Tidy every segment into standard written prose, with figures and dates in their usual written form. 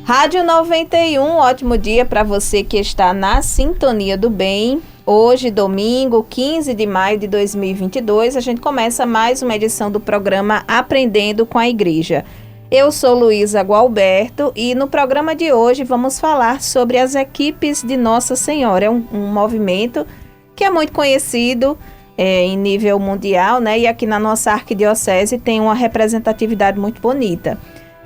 Rádio 91, ótimo dia para você que está na sintonia do bem. Hoje, domingo, 15 de maio de 2022, a gente começa mais uma edição do programa Aprendendo com a Igreja. Eu sou Luísa Gualberto e no programa de hoje vamos falar sobre as equipes de Nossa Senhora. É um movimento que é muito conhecido em nível mundial, né? E aqui na nossa arquidiocese tem uma representatividade muito bonita.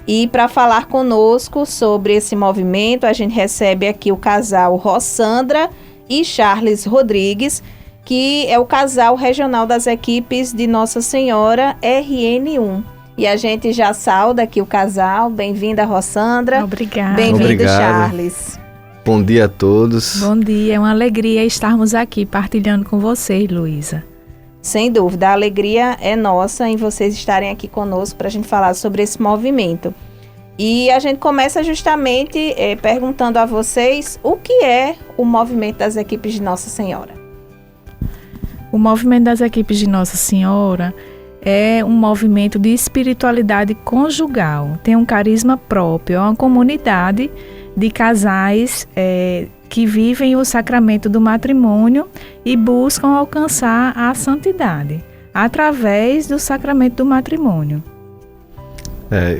E para falar conosco sobre esse movimento, a gente recebe aqui o casal Rossandra e Charles Rodrigues, que é o casal regional das equipes de Nossa Senhora RN1. E a gente já sauda aqui o casal. Bem-vinda, Rossandra. Obrigada. Bem-vindo, Charles. Bom dia a todos. Bom dia, é uma alegria estarmos aqui partilhando com vocês, Luísa. Sem dúvida, a alegria é nossa em vocês estarem aqui conosco para a gente falar sobre esse movimento. E a gente começa justamente perguntando a vocês o que é o movimento das equipes de Nossa Senhora. O movimento das equipes de Nossa Senhora é um movimento de espiritualidade conjugal, tem um carisma próprio, é uma comunidade de casais que vivem o sacramento do matrimônio e buscam alcançar a santidade através do sacramento do matrimônio.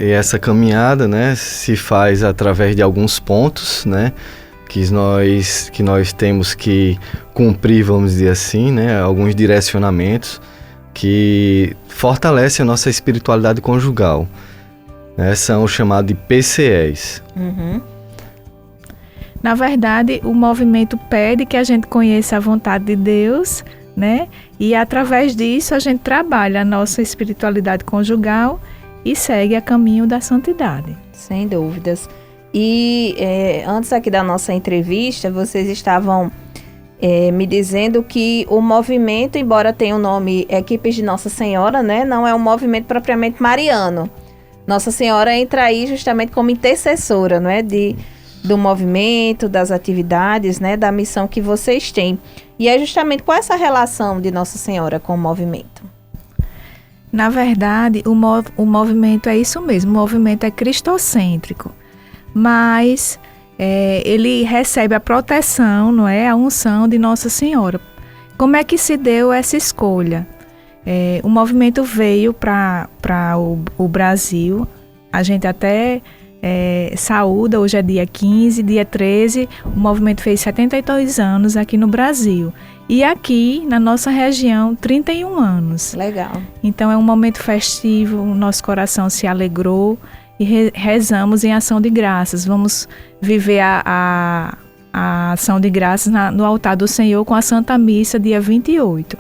E essa caminhada, né, se faz através de alguns pontos, né, que nós temos que cumprir, vamos dizer assim, né, alguns direcionamentos que fortalecem a nossa espiritualidade conjugal, né, são chamados de PCEs. Na verdade, o movimento pede que a gente conheça a vontade de Deus, né? E através disso a gente trabalha a nossa espiritualidade conjugal e segue a caminho da santidade. Sem dúvidas. E antes aqui da nossa entrevista, vocês estavam me dizendo que o movimento, embora tenha o nome Equipes de Nossa Senhora, né? Não é um movimento propriamente mariano. Nossa Senhora entra aí justamente como intercessora, não é? Do movimento, das atividades, né, da missão que vocês têm. E é justamente qual é essa relação de Nossa Senhora com o movimento? Na verdade, o movimento é isso mesmo, o movimento é cristocêntrico, mas ele recebe a proteção, não é, a unção de Nossa Senhora. Como é que se deu essa escolha? O movimento veio para o Brasil, a gente até saúda, hoje é dia 15, dia 13, o movimento fez 72 anos aqui no Brasil. E aqui, na nossa região, 31 anos. Legal. Então é um momento festivo, o nosso coração se alegrou e rezamos em ação de graças. Vamos viver a ação de graças no altar do Senhor com a Santa Missa, dia 28.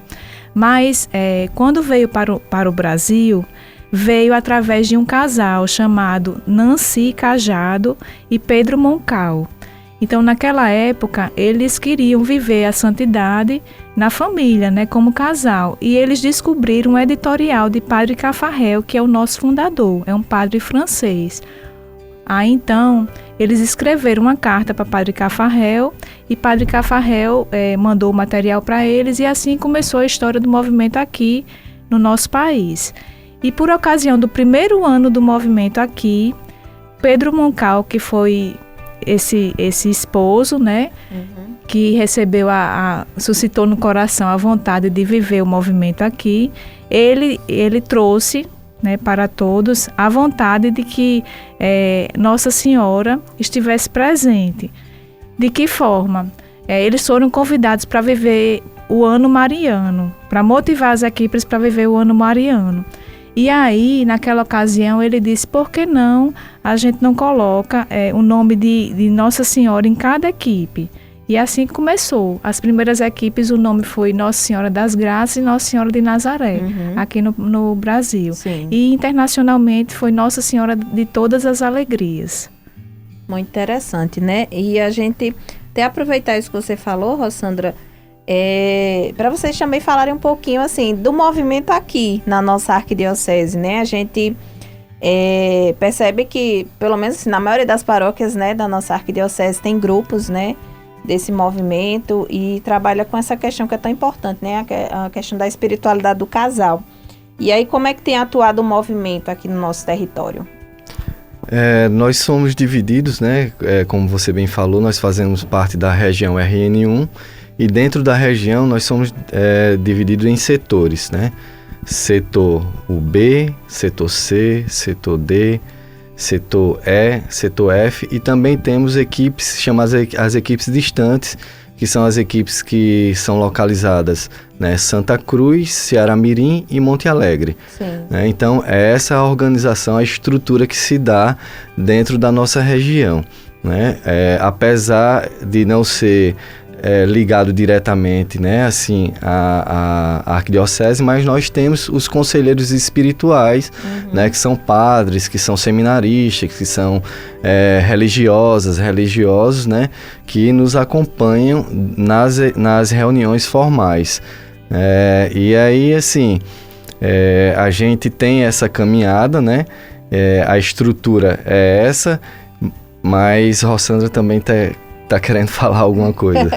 Mas quando veio para o Brasil, veio através de um casal chamado Nancy Cajado e Pedro Moncal. Então, naquela época, eles queriam viver a santidade na família, né, como casal. E eles descobriram um editorial de Padre Cafarel, que é o nosso fundador, é um padre francês. Aí, então, eles escreveram uma carta para Padre Cafarel e Padre Cafarel mandou o material para eles e assim começou a história do movimento aqui no nosso país. E por ocasião do primeiro ano do movimento aqui, Pedro Moncal, que foi esse esposo, né, que recebeu suscitou no coração a vontade de viver o movimento aqui, ele trouxe, né, para todos a vontade de que Nossa Senhora estivesse presente. De que forma? Eles foram convidados para viver o ano mariano, para motivar as equipes para viver o ano mariano. E aí, naquela ocasião, ele disse, por que não a gente não coloca o nome de Nossa Senhora em cada equipe? E assim começou. As primeiras equipes, o nome foi Nossa Senhora das Graças e Nossa Senhora de Nazaré, aqui no Brasil. Sim. E internacionalmente foi Nossa Senhora de Todas as Alegrias. Muito interessante, né? E a gente até aproveitar isso que você falou, Rossandra, para vocês também falarem um pouquinho assim do movimento aqui na nossa arquidiocese, né? A gente percebe que, pelo menos assim, na maioria das paróquias, né, da nossa arquidiocese tem grupos, né, desse movimento e trabalha com essa questão que é tão importante, né, a questão da espiritualidade do casal. E aí, como é que tem atuado o movimento aqui no nosso território? Nós somos divididos, né? Como você bem falou, nós fazemos parte da região RN1 e dentro da região nós somos divididos em setores, né? Setor B, setor C, setor D, setor E, setor F e também temos equipes chamadas as equipes distantes, que são as equipes que são localizadas, né, Santa Cruz, Ceará Mirim e Monte Alegre. Né? Então, é essa a organização, a estrutura que se dá dentro da nossa região. Né? Apesar de não ser ligado diretamente, né, assim, à arquidiocese, mas nós temos os conselheiros espirituais, né, que são padres, que são seminaristas, que são religiosos, né, que nos acompanham nas reuniões formais. E aí, assim, a gente tem essa caminhada, né, a estrutura é essa, mas Rossandra também tá querendo falar alguma coisa.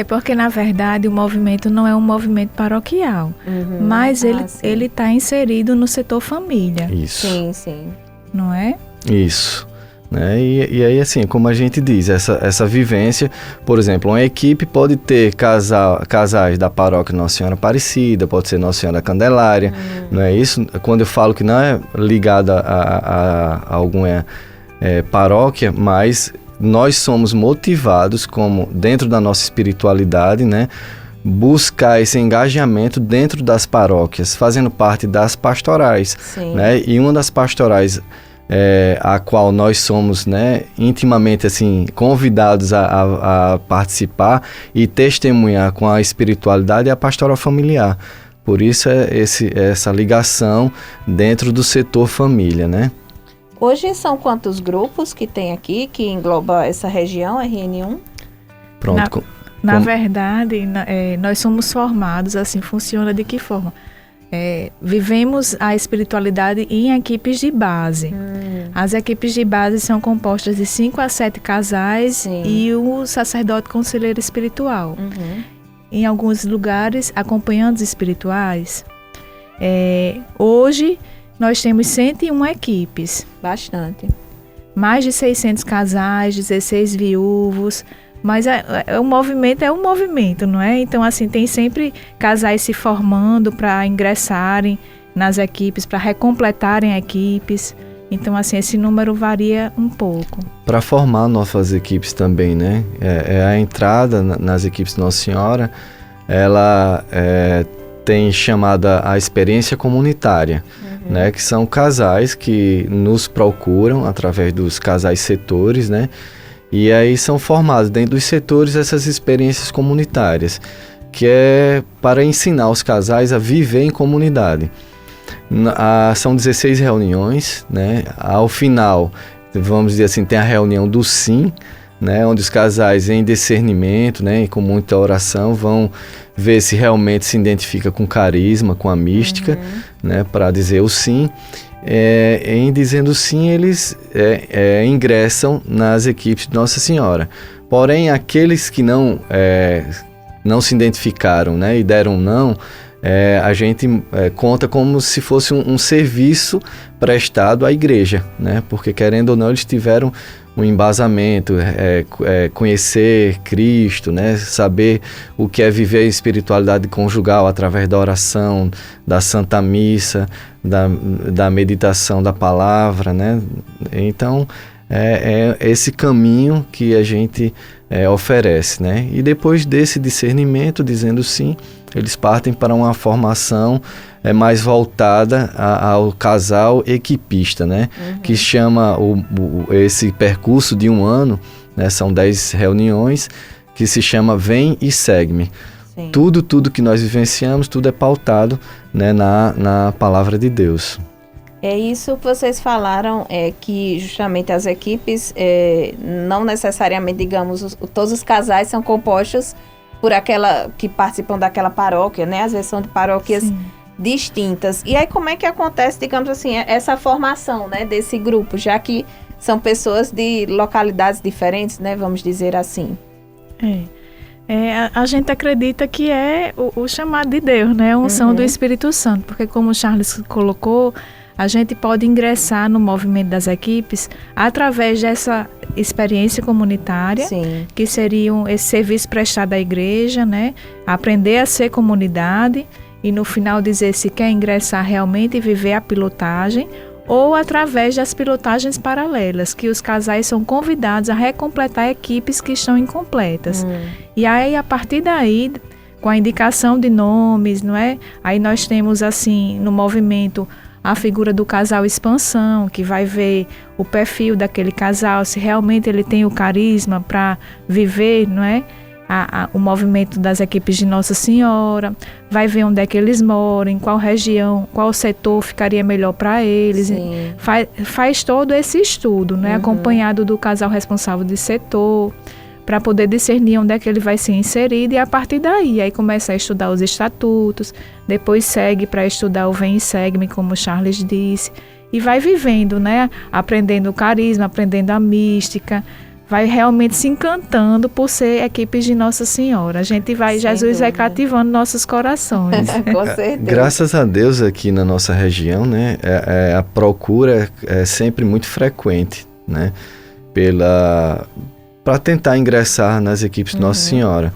Porque na verdade o movimento não é um movimento paroquial, mas ele está inserido no setor família. Isso. Sim. Não é? Isso. Né? E aí, assim, como a gente diz, essa vivência, por exemplo, uma equipe pode ter casais da paróquia Nossa Senhora Aparecida, pode ser Nossa Senhora Candelária, não é isso? Quando eu falo que não é ligada a alguma paróquia, mas nós somos motivados, como dentro da nossa espiritualidade, né, buscar esse engajamento dentro das paróquias, fazendo parte das pastorais. Né? E uma das pastorais a qual nós somos, né, intimamente assim, convidados a participar e testemunhar com a espiritualidade é a pastoral familiar. Por isso essa ligação dentro do setor família, né? Hoje são quantos grupos que tem aqui, que engloba essa região, RN1? Pronto. Na verdade, nós somos formados, assim, funciona de que forma? Vivemos a espiritualidade em equipes de base. As equipes de base são compostas de 5 a 7 casais e o sacerdote conselheiro espiritual. Em alguns lugares, acompanhantes espirituais. Hoje, nós temos 101 equipes. Bastante. Mais de 600 casais, 16 viúvos. Mas o movimento é um movimento, não é? Então, assim, tem sempre casais se formando para ingressarem nas equipes, para recompletarem equipes. Então, assim, esse número varia um pouco. Para formar nossas equipes também, né? A entrada nas equipes Nossa Senhora, ela tem chamada a experiência comunitária, né? Que são casais que nos procuram através dos casais setores, né? E aí são formados dentro dos setores essas experiências comunitárias, que é para ensinar os casais a viver em comunidade. São 16 reuniões, né? Ao final, vamos dizer assim, tem a reunião do sim, né? Onde os casais em discernimento, né? E com muita oração vão ver se realmente se identifica com carisma, com a mística, né? Para dizer o sim. Em dizendo sim, eles ingressam nas equipes de Nossa Senhora. Porém, aqueles que não se identificaram, né, e deram não, a gente conta como se fosse um serviço prestado à igreja, né, porque querendo ou não eles tiveram um embasamento, conhecer Cristo, né, saber o que é viver a espiritualidade conjugal através da oração, da Santa Missa, da meditação da palavra, né? Então, é esse caminho que a gente oferece, né? E depois desse discernimento, dizendo sim, eles partem para uma formação mais voltada ao casal equipista, né? Que chama esse percurso de um ano, né? São 10 reuniões, que se chama Vem e Segue-me. Tudo que nós vivenciamos, tudo é pautado, né, na palavra de Deus. É isso que vocês falaram, que justamente as equipes, não necessariamente, digamos, todos os casais são compostos por aquela que participam daquela paróquia, né? Às vezes são de paróquias distintas. E aí como é que acontece, digamos assim, essa formação, né, desse grupo, já que são pessoas de localidades diferentes, né? Vamos dizer assim. A gente acredita que é o chamado de Deus, né? A unção do Espírito Santo, porque como o Charles colocou, a gente pode ingressar no movimento das equipes através dessa experiência comunitária, Sim. que seriam esse serviço prestado à igreja, né? Aprender a ser comunidade e no final dizer se quer ingressar realmente e viver a pilotagem, ou através das pilotagens paralelas, que os casais são convidados a recompletar equipes que estão incompletas. E aí, a partir daí, com a indicação de nomes, não é? Aí nós temos, assim, no movimento, a figura do casal expansão, que vai ver o perfil daquele casal, se realmente ele tem o carisma para viver, não é? O movimento das equipes de Nossa Senhora, vai ver onde é que eles moram, em qual região, qual setor ficaria melhor para eles. Faz todo esse estudo, né? Acompanhado do casal responsável de setor, para poder discernir onde é que ele vai ser inserido, e a partir daí, aí começa a estudar os estatutos, depois segue para estudar o Vem e Segue-me, como o Charles disse, e vai vivendo, né? Aprendendo o carisma, aprendendo a mística, vai realmente se encantando por ser equipes de Nossa Senhora. A gente vai, Sem Jesus vai dúvida. cativando nossos corações. Com certeza. Graças a Deus aqui na nossa região, né, a procura é sempre muito frequente, né, para tentar ingressar nas equipes de Nossa Senhora.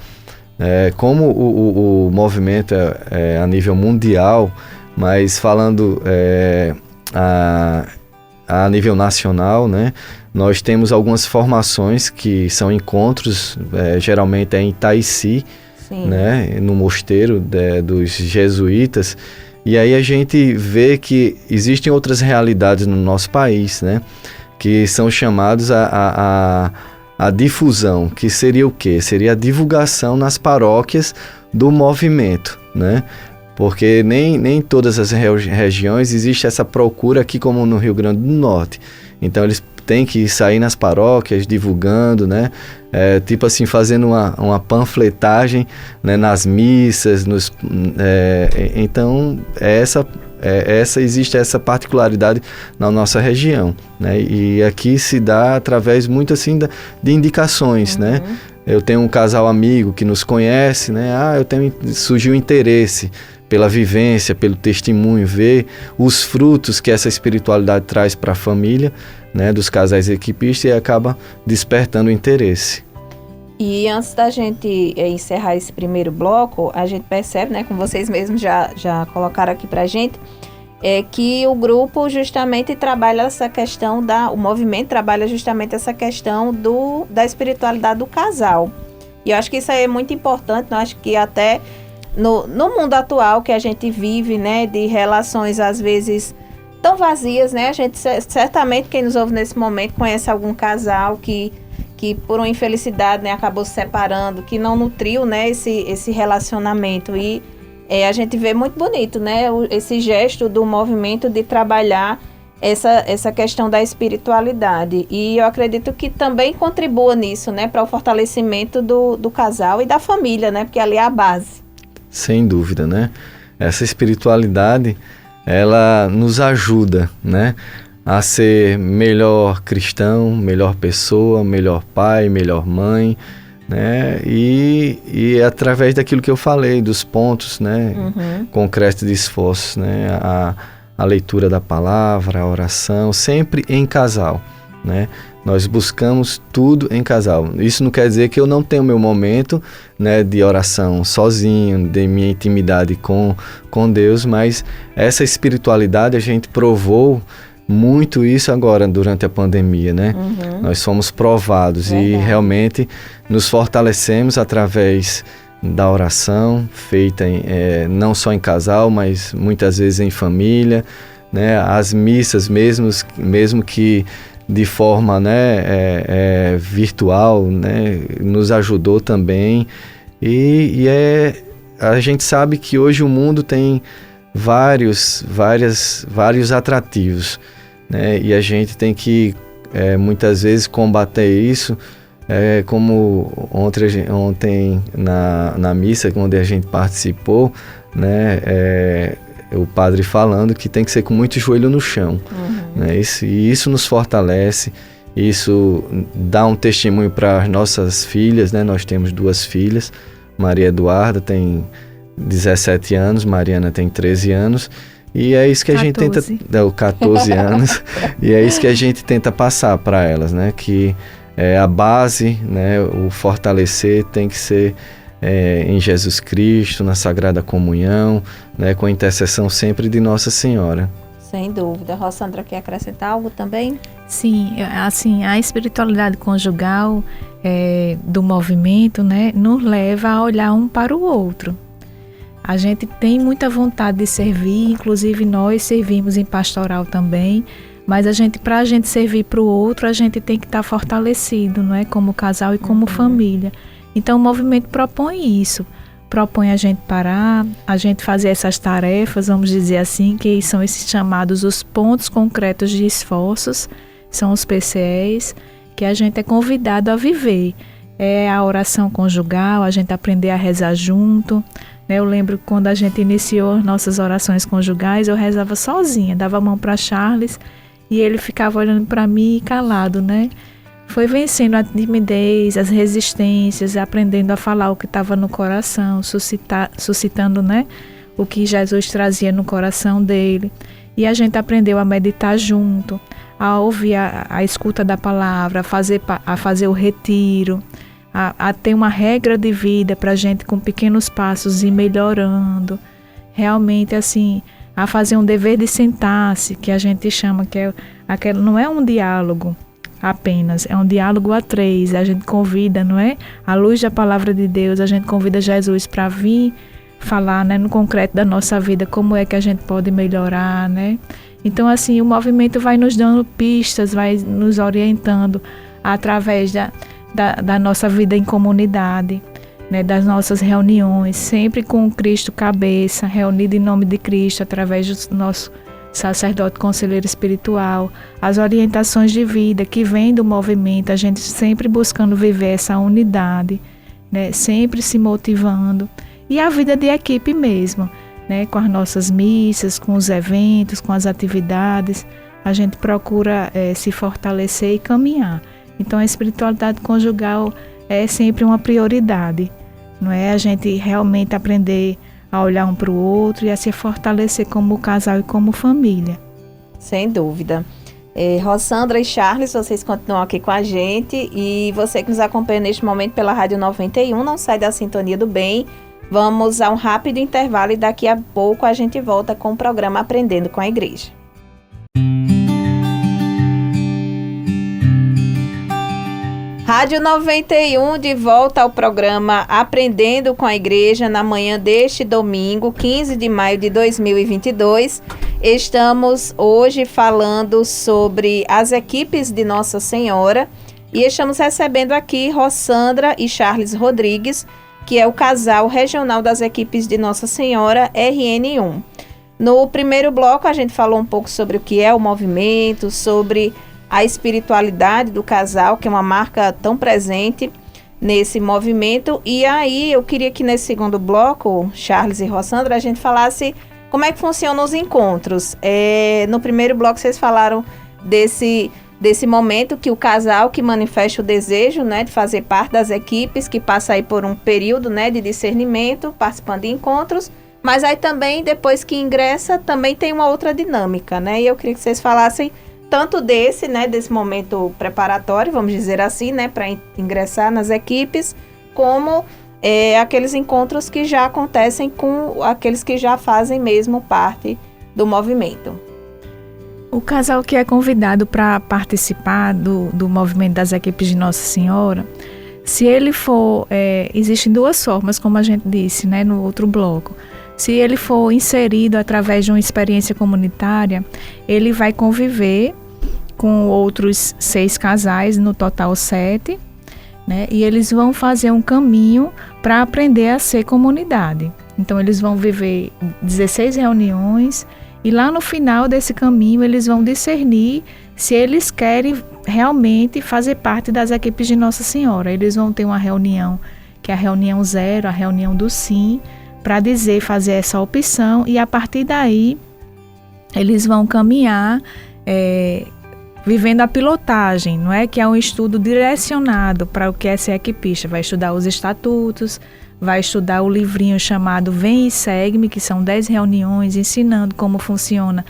Como o movimento é a nível mundial, mas falando a nível nacional, né, nós temos algumas formações que são encontros, geralmente em Itaici, né, no mosteiro dos jesuítas, e aí a gente vê que existem outras realidades no nosso país, né, que são chamados a difusão, que seria o quê? Seria a divulgação nas paróquias do movimento, né? Porque nem em todas as regiões existe essa procura aqui como no Rio Grande do Norte. Então eles têm que sair nas paróquias divulgando, né? Tipo assim, fazendo uma panfletagem, né? Nas missas, então existe essa particularidade na nossa região, né? E aqui se dá através muito assim de indicações, né? Eu tenho um casal amigo que nos conhece, né? Surgiu interesse pela vivência, pelo testemunho, ver os frutos que essa espiritualidade traz para a família, né, dos casais equipistas, e acaba despertando o interesse. E antes da gente encerrar esse primeiro bloco, a gente percebe, né, como vocês mesmos já colocaram aqui pra gente, que o grupo justamente trabalha essa questão o movimento trabalha justamente essa questão da espiritualidade do casal. E eu acho que isso aí é muito importante, eu acho que até no mundo atual que a gente vive, né, de relações às vezes tão vazias, né, a gente certamente, quem nos ouve nesse momento, conhece algum casal que por uma infelicidade, né, acabou se separando, que não nutriu, né, esse relacionamento, e a gente vê muito bonito, né, esse gesto do movimento de trabalhar essa questão da espiritualidade, e eu acredito que também contribua nisso, né, para o fortalecimento do casal e da família, né, porque ali é a base. Sem dúvida, né? Essa espiritualidade, ela nos ajuda, né, a ser melhor cristão, melhor pessoa, melhor pai, melhor mãe, né? E através daquilo que eu falei, dos pontos, né, concretos de esforços, né? A leitura da palavra, a oração, sempre em casal, né? Nós buscamos tudo em casal. Isso não quer dizer que eu não tenho meu momento, né, de oração sozinho, de minha intimidade com Deus, mas essa espiritualidade a gente provou muito isso agora durante a pandemia, né? Nós fomos provados e realmente nos fortalecemos através da oração, feita não só em casal, mas muitas vezes em família, né? As missas mesmo que de forma, né, virtual, né, nos ajudou também, e a gente sabe que hoje o mundo tem vários atrativos, né, e a gente tem que muitas vezes combater isso, como ontem na missa onde a gente participou, né, o padre falando que tem que ser com muito joelho no chão, né? Isso nos fortalece, isso dá um testemunho para as nossas filhas, né? Nós temos 2 filhas, Maria Eduarda tem 17 anos, Mariana tem 13 anos, E é isso que a gente tenta, 14 anos, e é isso que a gente tenta passar para elas, né? Que a base, né? O fortalecer tem que ser em Jesus Cristo, na Sagrada Comunhão, né? Com a intercessão sempre de Nossa Senhora. Sem dúvida. Rossandra, quer acrescentar algo também? Sim, assim, a espiritualidade conjugal do movimento, né, nos leva a olhar um para o outro. A gente tem muita vontade de servir, inclusive nós servimos em pastoral também, mas para a gente servir para o outro, a gente tem que estar fortalecido, não é? Como casal e como família. Então o movimento propõe isso, propõe a gente parar, a gente fazer essas tarefas, vamos dizer assim, que são esses chamados os pontos concretos de esforços, são os PCEs, que a gente é convidado a viver. É a oração conjugal, a gente aprender a rezar junto. Eu lembro quando a gente iniciou nossas orações conjugais, eu rezava sozinha, dava a mão para Charles e ele ficava olhando para mim calado, né? Foi vencendo a timidez, as resistências, aprendendo a falar o que estava no coração, suscitando, né, o que Jesus trazia no coração dele. E a gente aprendeu a meditar junto, a ouvir a escuta da palavra, a fazer o retiro, a ter uma regra de vida para a gente, com pequenos passos, ir melhorando. Realmente, assim, a fazer um dever de sentar-se, que a gente chama, não é um diálogo apenas, é um diálogo a três. A gente convida, não é? À luz da palavra de Deus, a gente convida Jesus para vir falar, né, no concreto da nossa vida, como é que a gente pode melhorar, né? Então, assim, o movimento vai nos dando pistas, vai nos orientando através da nossa vida em comunidade, né, das nossas reuniões, sempre com o Cristo cabeça, reunido em nome de Cristo, através do nosso sacerdote conselheiro espiritual, as orientações de vida que vêm do movimento, a gente sempre buscando viver essa unidade, né, sempre se motivando, e a vida de equipe mesmo, né, com as nossas missas, com os eventos, com as atividades, a gente procura se fortalecer e caminhar. Então a espiritualidade conjugal é sempre uma prioridade, não é? A gente realmente aprender a olhar um para o outro e a se fortalecer como casal e como família. Sem dúvida. Rossandra e Charles, vocês continuam aqui com a gente, e você que nos acompanha neste momento pela Rádio 91, não sai da sintonia do bem. Vamos a um rápido intervalo e daqui a pouco a gente volta com o programa Aprendendo com a Igreja. Rádio 91, de volta ao programa Aprendendo com a Igreja, na manhã deste domingo, 15 de maio de 2022. Estamos hoje falando sobre as equipes de Nossa Senhora e estamos recebendo aqui Rossandra e Charles Rodrigues, que é o casal regional das equipes de Nossa Senhora RN1. No primeiro bloco, a gente falou um pouco sobre o que é o movimento, sobre a espiritualidade do casal, que é uma marca tão presente nesse movimento. E aí eu queria que nesse segundo bloco, Charles e Rossandra, a gente falasse como é que funcionam os encontros. No primeiro bloco vocês falaram desse momento que o casal que manifesta o desejo, né, de fazer parte das equipes, que passa aí por um período, né, de discernimento, participando de encontros, mas aí também, depois que ingressa, também tem uma outra dinâmica, né? E eu queria que vocês falassem tanto desse momento preparatório, vamos dizer assim, né, para ingressar nas equipes, como aqueles encontros que já acontecem com aqueles que já fazem mesmo parte do movimento. O casal que é convidado para participar do movimento das equipes de Nossa Senhora, se ele for, existem duas formas, como a gente disse, né, no outro bloco. Se ele for inserido através de uma experiência comunitária, ele vai conviver com outros 6 casais, no total 7, né? E eles vão fazer um caminho para aprender a ser comunidade. Então, eles vão viver 16 reuniões e lá no final desse caminho, eles vão discernir se eles querem realmente fazer parte das equipes de Nossa Senhora. Eles vão ter uma reunião, que é a reunião 0, a reunião do sim, para fazer essa opção, e a partir daí eles vão caminhar vivendo a pilotagem, não é? Que é um estudo direcionado para o que é ser equipista. Vai estudar os estatutos, vai estudar o livrinho chamado Vem e Segue-me, que são 10 reuniões ensinando como funciona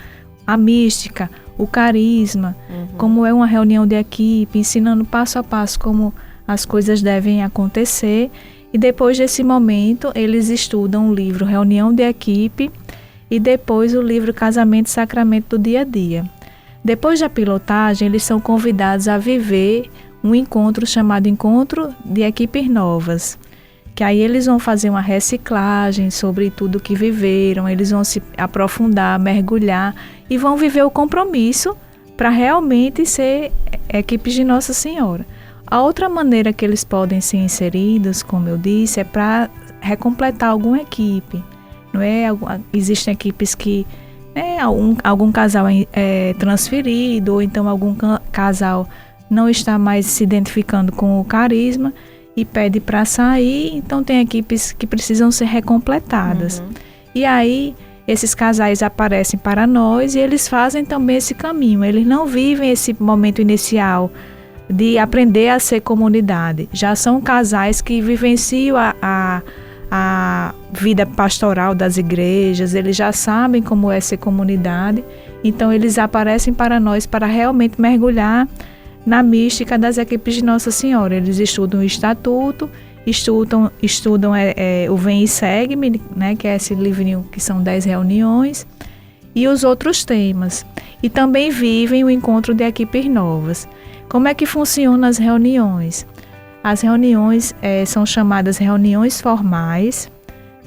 a mística, o carisma, como é uma reunião de equipe, ensinando passo a passo como as coisas devem acontecer. E depois desse momento, eles estudam o livro Reunião de Equipe e depois o livro Casamento e Sacramento do Dia a Dia. Depois da pilotagem, eles são convidados a viver um encontro chamado Encontro de Equipes Novas, que aí eles vão fazer uma reciclagem sobre tudo que viveram, eles vão se aprofundar, mergulhar e vão viver o compromisso para realmente ser equipes de Nossa Senhora. A outra maneira que eles podem ser inseridos, como eu disse, é para recompletar alguma equipe. Não é? Existem equipes que algum casal é transferido, ou então algum casal não está mais se identificando com o carisma e pede para sair, então tem equipes que precisam ser recompletadas. E aí esses casais aparecem para nós e eles fazem também esse caminho. Eles não vivem esse momento inicial de aprender a ser comunidade. Já são casais que vivenciam a vida pastoral das igrejas, eles já sabem como é ser comunidade, então eles aparecem para nós para realmente mergulhar na mística das equipes de Nossa Senhora. Eles estudam o estatuto, estudam o Vem e Segue-me, né, que é esse livrinho que são 10 reuniões, e os outros temas. E também vivem o encontro de equipes novas. Como é que funcionam as reuniões? As reuniões são chamadas reuniões formais,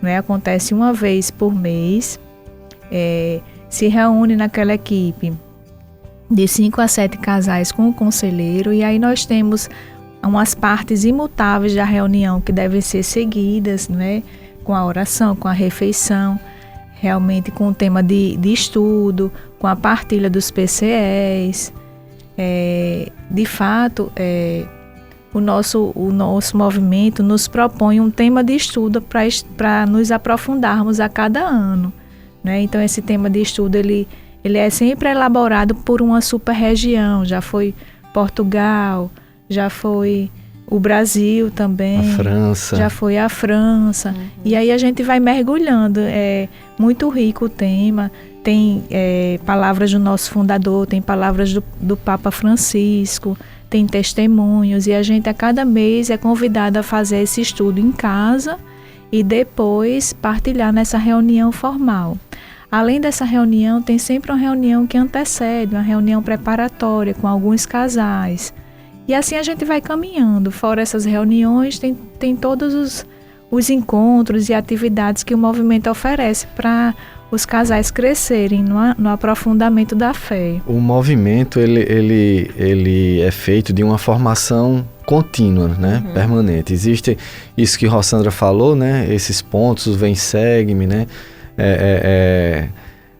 né? Acontece uma vez por mês, se reúne naquela equipe de 5 a 7 casais com o conselheiro, e aí nós temos umas partes imutáveis da reunião que devem ser seguidas, né? Com a oração, com a refeição, realmente com o tema de estudo, com a partilha dos PCEs. De fato, o nosso movimento nos propõe um tema de estudo para nos aprofundarmos a cada ano, né? Então, esse tema de estudo ele é sempre elaborado por uma super-região. Já foi Portugal, já foi o Brasil também. A França. Já foi a França. E aí a gente vai mergulhando. É muito rico o tema. Tem palavras do nosso fundador, tem palavras do Papa Francisco, tem testemunhos. E a gente a cada mês é convidado a fazer esse estudo em casa e depois partilhar nessa reunião formal. Além dessa reunião, tem sempre uma reunião que antecede, uma reunião preparatória com alguns casais. E assim a gente vai caminhando. Fora essas reuniões, tem todos os encontros e atividades que o movimento oferece para os casais crescerem no aprofundamento da fé. O movimento ele é feito de uma formação contínua, né? Permanente. Existe isso que Rossandra falou, né? Esses pontos, o Vem Segue-me, né?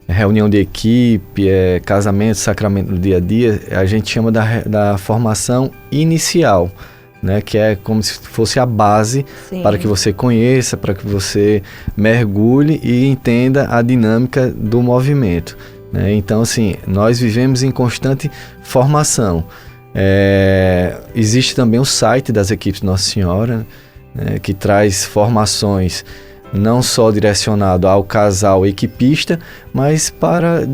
Reunião de equipe, casamento, sacramento do dia a dia, a gente chama da formação inicial, né, que é como se fosse a base. Sim. Para que você conheça, para que você mergulhe e entenda a dinâmica do movimento, né? Então, assim, nós vivemos em constante formação. Existe também o site das equipes Nossa Senhora, né, que traz formações não só direcionado ao casal equipista, mas para,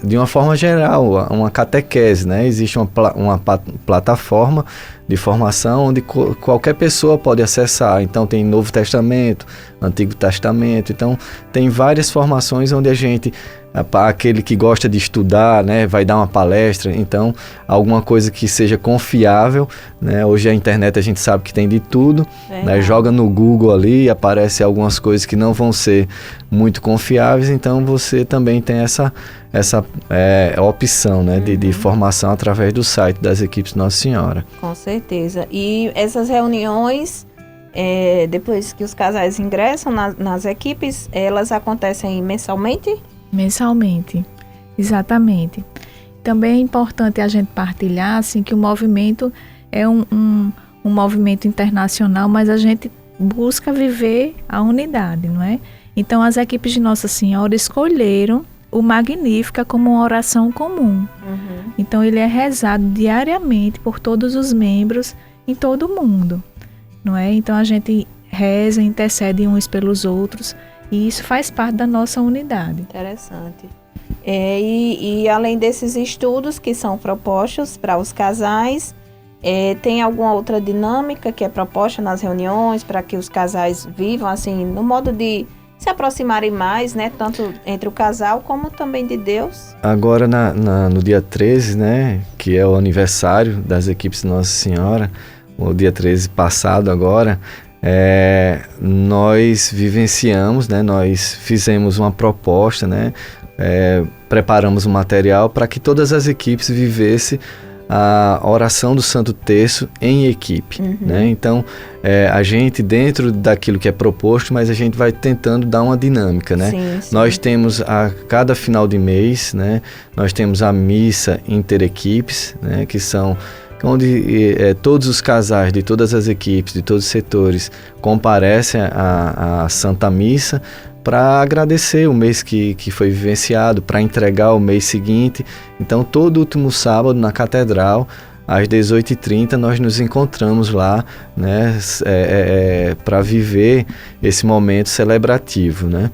de uma forma geral, uma catequese, né? Existe uma plataforma de formação onde qualquer pessoa pode acessar. Então tem Novo Testamento, Antigo Testamento, então tem várias formações onde a gente, aquele que gosta de estudar, né, vai dar uma palestra, então alguma coisa que seja confiável, né? Hoje a internet a gente sabe que tem de tudo, né? Joga no Google ali, aparece algumas coisas que não vão ser muito confiáveis, então você também tem essa opção, né, de formação através do site das equipes Nossa Senhora. Com certeza. E essas reuniões, depois que os casais ingressam nas equipes, elas acontecem mensalmente? Mensalmente, exatamente. Também é importante a gente partilhar assim, que o movimento é um movimento internacional, mas a gente busca viver a unidade, não é? Então, as equipes de Nossa Senhora escolheram o Magnífica como uma oração comum. Então, ele é rezado diariamente por todos os membros em todo o mundo, não é? Então, a gente rezam, intercedem uns pelos outros, e isso faz parte da nossa unidade. Interessante. E além desses estudos que são propostos para os casais, tem alguma outra dinâmica que é proposta nas reuniões para que os casais vivam assim, no modo de se aproximarem mais, né? Tanto entre o casal como também de Deus? Agora no dia 13, né? Que é o aniversário das equipes Nossa Senhora, o dia 13 passado agora, nós vivenciamos, né? Nós fizemos uma proposta, né? Preparamos um material para que todas as equipes vivessem a oração do Santo Terço em equipe, né? Então, a gente, dentro daquilo que é proposto, mas a gente vai tentando dar uma dinâmica, né? Sim. Nós temos, a cada final de mês, né? Nós temos a missa interequipes, né? Que são onde todos os casais de todas as equipes, de todos os setores, comparecem à Santa Missa, para agradecer o mês que foi vivenciado, para entregar o mês seguinte. Então, todo último sábado na Catedral, às 18h30, nós nos encontramos lá, né, para viver esse momento celebrativo, né?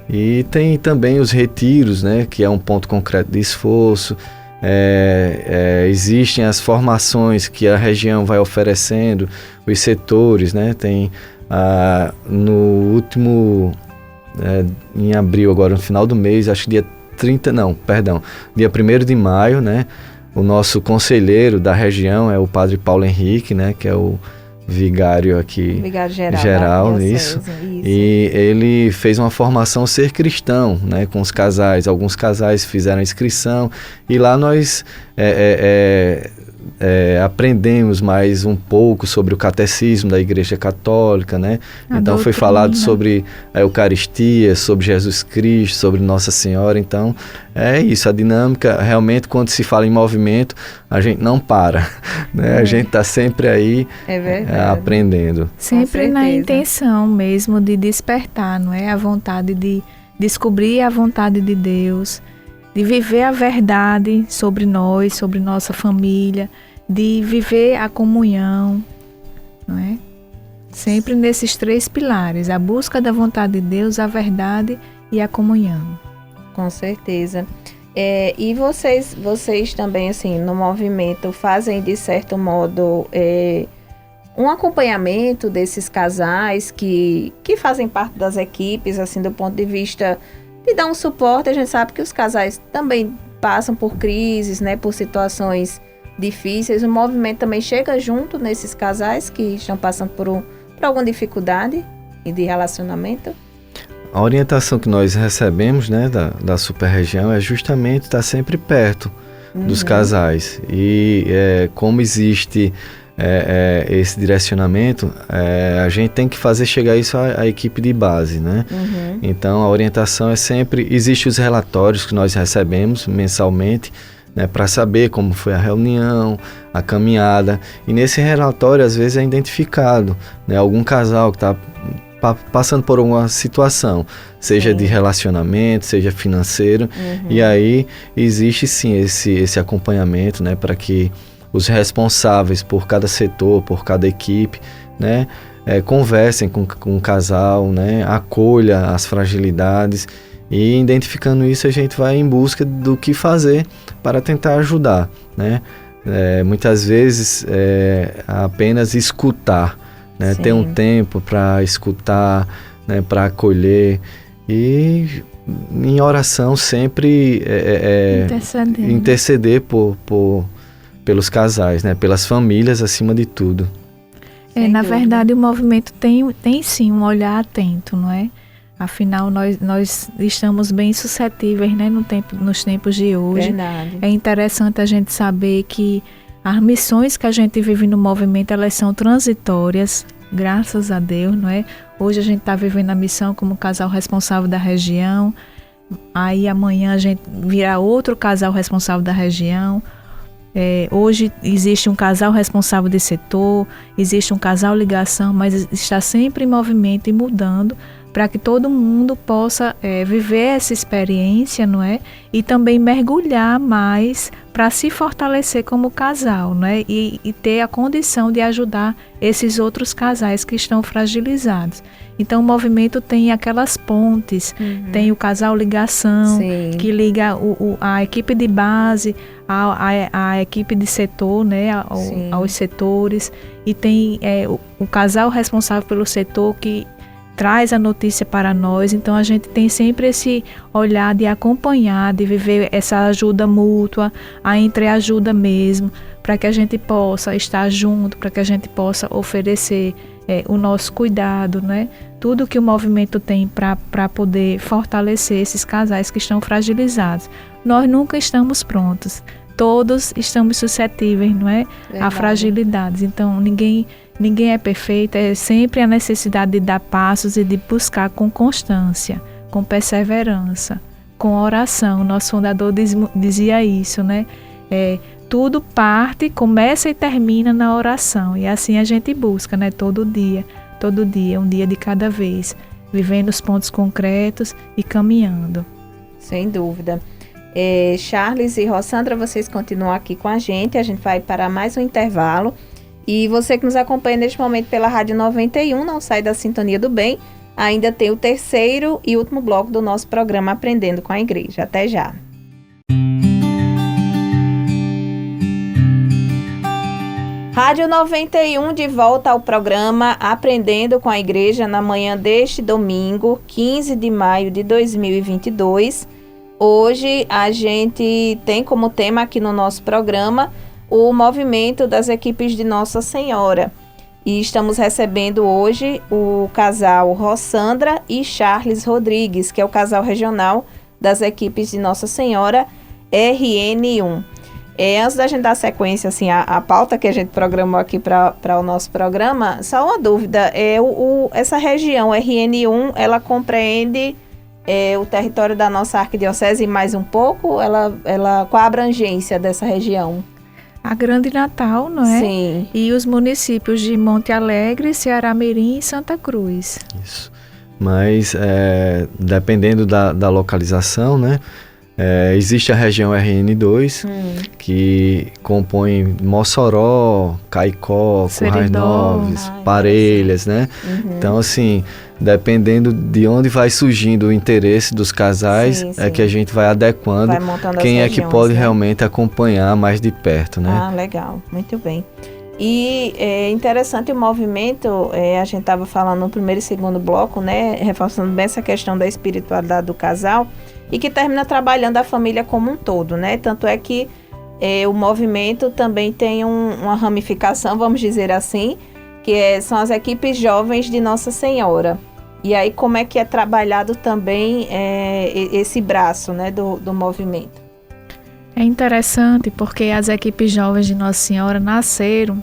E tem também os retiros, né, que é um ponto concreto de esforço. Existem as formações que a região vai oferecendo, os setores, né? Tem no último... em abril, agora no final do mês, acho que dia 1º de maio, né? O nosso conselheiro da região é o padre Paulo Henrique, né? Que é o vigário aqui. Vigário geral, isso. E ele fez uma formação Ser Cristão, né? Com os casais. Alguns casais fizeram a inscrição e lá nós aprendemos mais um pouco sobre o catecismo da Igreja Católica, né? Então foi falado sobre a Eucaristia, sobre Jesus Cristo, sobre Nossa Senhora. Então é isso, a dinâmica realmente, quando se fala em movimento, a gente não para, né? A gente está sempre aí aprendendo. Sempre na intenção mesmo de despertar, não é? A vontade de descobrir a vontade de Deus, de viver a verdade sobre nós, sobre nossa família, de viver a comunhão, não é? Sempre nesses 3 pilares, a busca da vontade de Deus, a verdade e a comunhão. Com certeza. E vocês também, assim, no movimento, fazem, de certo modo, um acompanhamento desses casais que fazem parte das equipes, assim, do ponto de vista de dar um suporte. A gente sabe que os casais também passam por crises, né, por situações difíceis. O movimento também chega junto nesses casais que estão passando por alguma dificuldade de relacionamento. A orientação que nós recebemos, né, da Superregião é justamente estar sempre perto dos casais. E como existe esse direcionamento, a gente tem que fazer chegar isso à equipe de base, né? Então, a orientação é sempre... Existem os relatórios que nós recebemos mensalmente, né, para saber como foi a reunião, a caminhada. E nesse relatório, às vezes, é identificado, né, algum casal que está passando por alguma situação, seja de relacionamento, seja financeiro. E aí existe sim esse acompanhamento, né, para que os responsáveis por cada setor, por cada equipe, né, conversem com o casal, né, acolha as fragilidades. E identificando isso, a gente vai em busca do que fazer para tentar ajudar, né? Muitas vezes apenas escutar, né? Ter um tempo para escutar, né? Para acolher e em oração sempre interceder pelos casais, né? Pelas famílias acima de tudo. Na verdade, o movimento tem sim um olhar atento, não é? Afinal, nós estamos bem suscetíveis, né, nos tempos de hoje. Verdade. É interessante a gente saber que as missões que a gente vive no movimento, elas são transitórias, graças a Deus, não é? Hoje a gente está vivendo a missão como casal responsável da região, aí amanhã a gente virá outro casal responsável da região. Hoje existe um casal responsável de setor, existe um casal ligação, mas está sempre em movimento e mudando para que todo mundo possa viver essa experiência, não é? E também mergulhar mais para se fortalecer como casal, não é? E ter a condição de ajudar esses outros casais que estão fragilizados. Então o movimento tem aquelas pontes, tem o casal ligação, Sim. que liga a equipe de base a equipe de setor, né, aos setores, e tem o casal responsável pelo setor que traz a notícia para nós. Então a gente tem sempre esse olhar de acompanhar, de viver essa ajuda mútua, a entreajuda mesmo, para que a gente possa estar junto, para que a gente possa oferecer o nosso cuidado, né? Tudo que o movimento tem para poder fortalecer esses casais que estão fragilizados. Nós nunca estamos prontos. Todos estamos suscetíveis, não é? Verdade. A fragilidades. Então, ninguém é perfeito. É sempre a necessidade de dar passos e de buscar com constância, com perseverança, com oração. Nosso fundador dizia isso, né? Tudo parte, começa e termina na oração. E assim a gente busca, né? Todo dia, um dia de cada vez, vivendo os pontos concretos e caminhando. Sem dúvida. Charles e Rossandra, vocês continuam aqui com a gente vai para mais um intervalo, e você que nos acompanha neste momento pela Rádio 91, não sai da Sintonia do Bem, ainda tem o terceiro e último bloco do nosso programa Aprendendo com a Igreja. Até já. Rádio 91 de volta ao programa Aprendendo com a Igreja na manhã deste domingo, 15 de maio de 2022. Hoje a gente tem como tema aqui no nosso programa o movimento das equipes de Nossa Senhora. E estamos recebendo hoje o casal Rossandra e Charles Rodrigues, que é o casal regional das equipes de Nossa Senhora RN1. Antes da gente dar sequência assim, a pauta que a gente programou aqui para o nosso programa, só uma dúvida, essa região RN1, ela compreende o território da nossa arquidiocese e mais um pouco? Qual a abrangência dessa região? A Grande Natal, não é? Sim. E os municípios de Monte Alegre, Ceará-Mirim e Santa Cruz. Isso. Mas, dependendo da localização, né? Existe a região RN2, que compõe Mossoró, Caicó, Currais Novos, Parelhas, né? Então, assim, dependendo de onde vai surgindo o interesse dos casais, sim. Que a gente vai adequando quem é que pode realmente acompanhar mais de perto, né? Ah, legal. Muito bem. E é interessante o movimento, a gente estava falando no primeiro e segundo bloco, né? Reforçando bem essa questão da espiritualidade do casal, e que termina trabalhando a família como um todo, né? Tanto é que o movimento também tem uma ramificação, vamos dizer assim, que são as equipes jovens de Nossa Senhora. E aí como é que é trabalhado também esse braço, né, do movimento? É interessante porque as equipes jovens de Nossa Senhora nasceram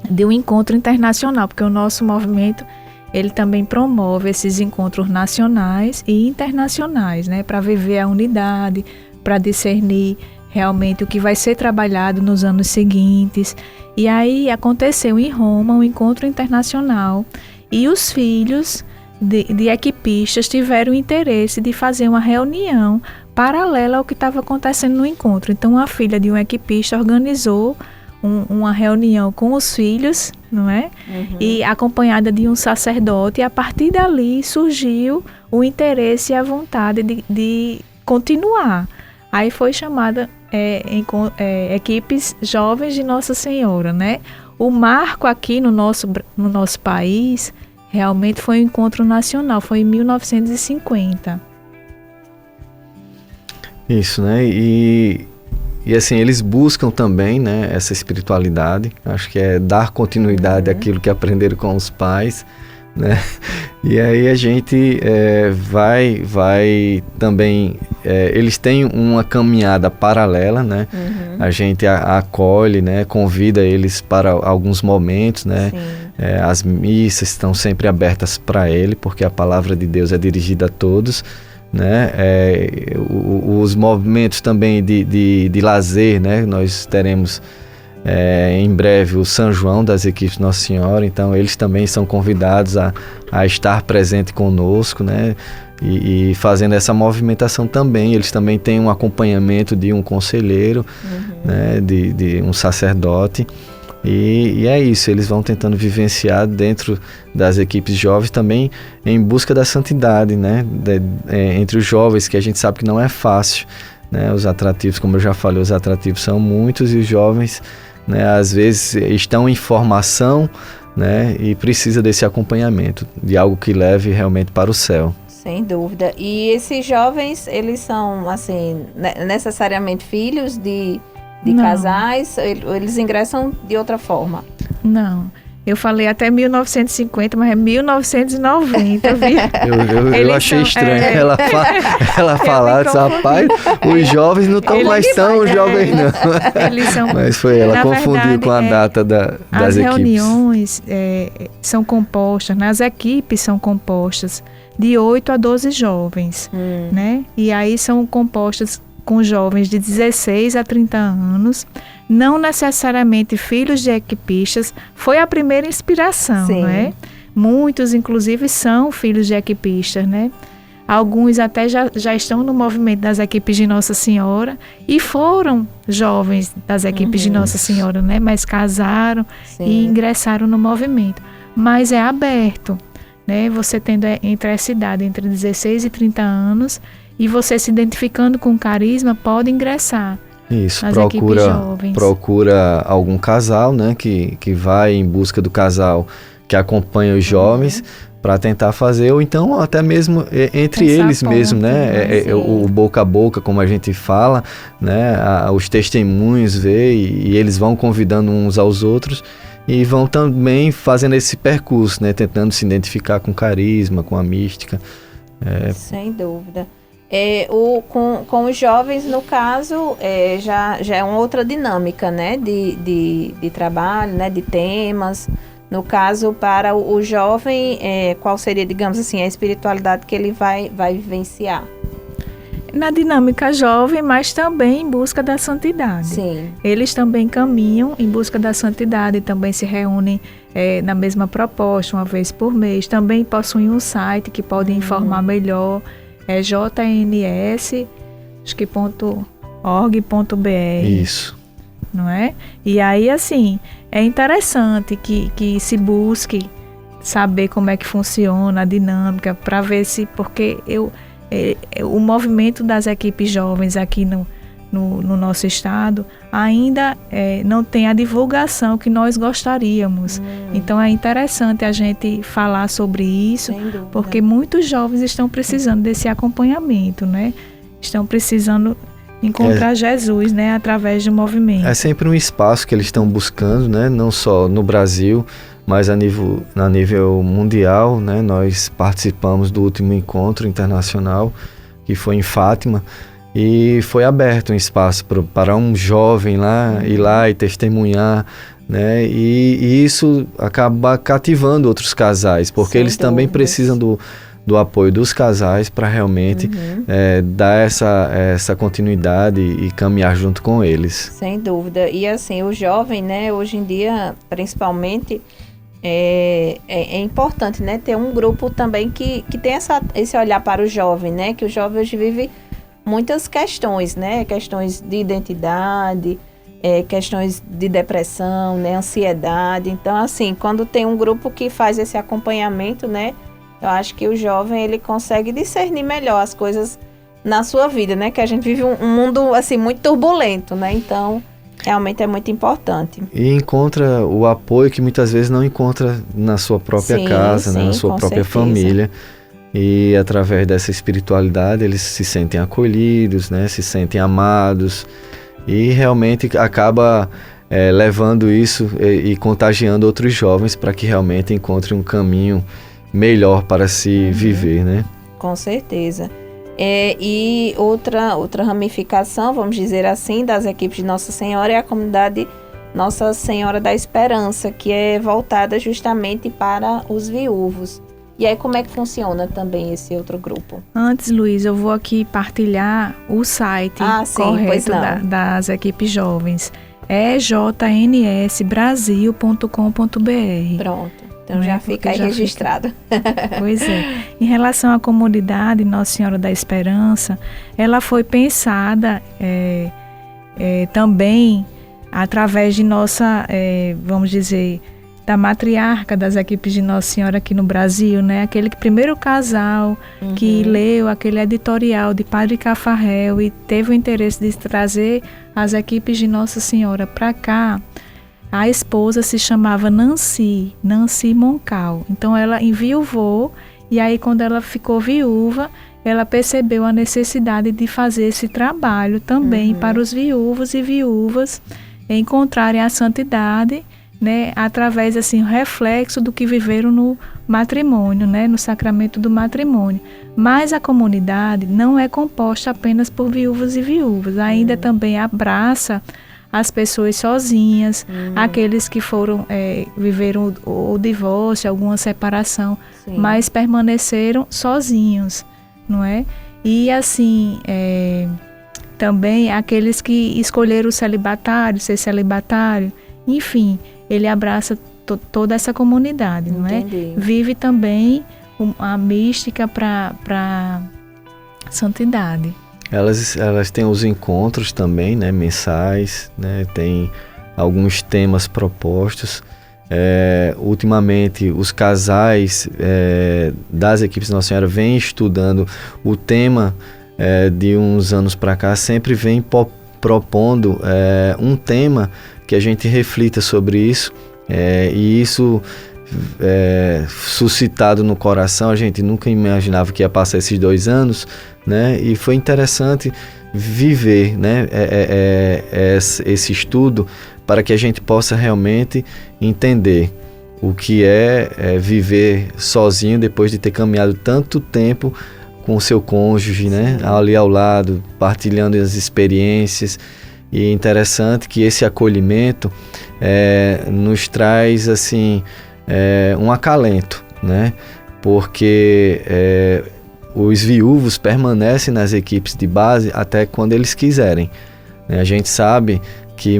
de um encontro internacional, porque o nosso movimento ele também promove esses encontros nacionais e internacionais, né, para viver a unidade, para discernir realmente o que vai ser trabalhado nos anos seguintes. E aí aconteceu em Roma um encontro internacional, e os filhos de equipistas tiveram interesse de fazer uma reunião paralela ao que estava acontecendo no encontro. Então a filha de um equipista organizou uma reunião com os filhos, não é? E acompanhada de um sacerdote, e a partir dali surgiu o interesse e a vontade de continuar. Aí foi chamada equipes jovens de Nossa Senhora, né? O marco aqui no nosso país realmente foi um encontro nacional, foi em 1950. Isso, né? E assim, eles buscam também, né, essa espiritualidade. Acho que é dar continuidade àquilo que aprenderam com os pais, né? E aí a gente vai também... eles têm uma caminhada paralela, né? A gente acolhe, né? Convida eles para alguns momentos, né? As missas estão sempre abertas para ele, porque a palavra de Deus é dirigida a todos, né? Os movimentos também de lazer, né? Nós teremos em breve o São João das equipes Nossa Senhora, então eles também são convidados a estar presente conosco, né? E fazendo essa movimentação também. Eles também têm um acompanhamento de um conselheiro, né? de um sacerdote. E é isso, eles vão tentando vivenciar dentro das equipes jovens também em busca da santidade, né? Entre os jovens, que a gente sabe que não é fácil, né? Os atrativos, como eu já falei, os atrativos são muitos e os jovens, né, às vezes estão em formação, né, e precisa desse acompanhamento, de algo que leve realmente para o céu. Sem dúvida. E esses jovens, eles são, assim, necessariamente filhos de casais? Eles ingressam de outra forma? Não. Eu falei até 1950, mas é 1990, viu? Eu achei estranho ela falar, rapaz, os jovens não estão mais tão jovens não. Eles são, mas foi, ela confundiu verdade, com a data das as equipes. As reuniões são compostas, né? As equipes são compostas de 8 a 12 jovens, né? E aí são compostas com jovens de 16 a 30 anos, não necessariamente filhos de equipistas. Foi a primeira inspiração, né? Muitos, inclusive, são filhos de equipistas, né? Alguns até já estão no movimento das equipes de Nossa Senhora e foram jovens das equipes de Nossa Senhora, né? Mas casaram e ingressaram no movimento. Mas é aberto, né? Você tendo entre essa idade, entre 16 e 30 anos, e você se identificando com carisma, pode ingressar. Isso, procura algum casal, né, que vai em busca do casal que acompanha os jovens para tentar fazer, ou então até mesmo entre eles mesmo, né, o boca a boca, como a gente fala, né, os testemunhos e eles vão convidando uns aos outros e vão também fazendo esse percurso, né, tentando se identificar com carisma, com a mística. Sem dúvida. Com os jovens, no caso, já é uma outra dinâmica, né, de trabalho, né, de temas. No caso, para o jovem, qual seria, digamos assim, a espiritualidade que ele vai vivenciar? Na dinâmica jovem, mas também em busca da santidade. Sim. Eles também caminham em busca da santidade, também se reúnem na mesma proposta, uma vez por mês. Também possuem um site que pode informar melhor. É jns, acho que .org.br. Isso. Não é? E aí, assim, é interessante que se busque saber como é que funciona a dinâmica, para ver se, porque o movimento das equipes jovens aqui no nosso estado ainda não tem a divulgação que nós gostaríamos. Então é interessante a gente falar sobre isso, porque muitos jovens estão precisando desse acompanhamento, né? Estão precisando encontrar Jesus, né, através do movimento. É sempre um espaço que eles estão buscando, né? Não só no Brasil, mas a nível mundial, né? Nós participamos do último encontro internacional, que foi em Fátima, e foi aberto um espaço para um jovem ir lá e testemunhar, né? E isso acaba cativando outros casais, porque eles também precisam do apoio dos casais para realmente dar essa continuidade e caminhar junto com eles. Sem dúvida. E assim, o jovem, né, hoje em dia, principalmente, é importante, né, ter um grupo também que tem esse olhar para o jovem, né? Que o jovem hoje vive muitas questões, né? Questões de identidade, questões de depressão, né? Ansiedade. Então, assim, quando tem um grupo que faz esse acompanhamento, né? Eu acho que o jovem, ele consegue discernir melhor as coisas na sua vida, né? Que a gente vive um mundo, assim, muito turbulento, né? Então, realmente é muito importante. E encontra o apoio que muitas vezes não encontra na sua própria casa, né? Na sua própria família. E através dessa espiritualidade eles se sentem acolhidos, né? Se sentem amados e realmente acaba levando isso e contagiando outros jovens para que realmente encontrem um caminho melhor para se viver, né? Com certeza. E outra ramificação, vamos dizer assim, das equipes de Nossa Senhora é a comunidade Nossa Senhora da Esperança, que é voltada justamente para os viúvos. E aí, como é que funciona também esse outro grupo? Antes, Luiz, eu vou aqui partilhar o site correto das equipes jovens. ejnsbrasil.com.br. Pronto. Então já fica aí registrado. Pois é. Em relação à comunidade Nossa Senhora da Esperança, ela foi pensada também através de nossa, vamos dizer, da matriarca das equipes de Nossa Senhora aqui no Brasil, né? Aquele primeiro casal que leu aquele editorial de Padre Cafarel e teve o interesse de trazer as equipes de Nossa Senhora para cá. A esposa se chamava Nancy Moncal. Então ela enviuvou, e aí quando ela ficou viúva, ela percebeu a necessidade de fazer esse trabalho também para os viúvos e viúvas encontrarem a santidade, né, através assim, o reflexo do que viveram no matrimônio, né, no sacramento do matrimônio. Mas a comunidade não é composta apenas por viúvos e viúvas, ainda também abraça as pessoas sozinhas, aqueles que viveram o divórcio, alguma separação, mas permaneceram sozinhos, não é? E assim, também aqueles que escolheram o celibatário, ser celibatário, enfim, ele abraça toda essa comunidade, não é? Vive também a mística para santidade. Elas têm os encontros também, né, mensais, né, tem alguns temas propostos. Ultimamente, os casais das equipes Nossa Senhora vêm estudando o tema de uns anos para cá, sempre vem propondo um tema que a gente reflita sobre isso, e isso suscitado no coração, a gente nunca imaginava que ia passar esses 2 anos, né? E foi interessante viver, né, esse estudo para que a gente possa realmente entender o que é viver sozinho depois de ter caminhado tanto tempo com o seu cônjuge, né, ali ao lado, partilhando as experiências. E é interessante que esse acolhimento nos traz assim um acalento, né, porque os viúvos permanecem nas equipes de base até quando eles quiserem, né? A gente sabe que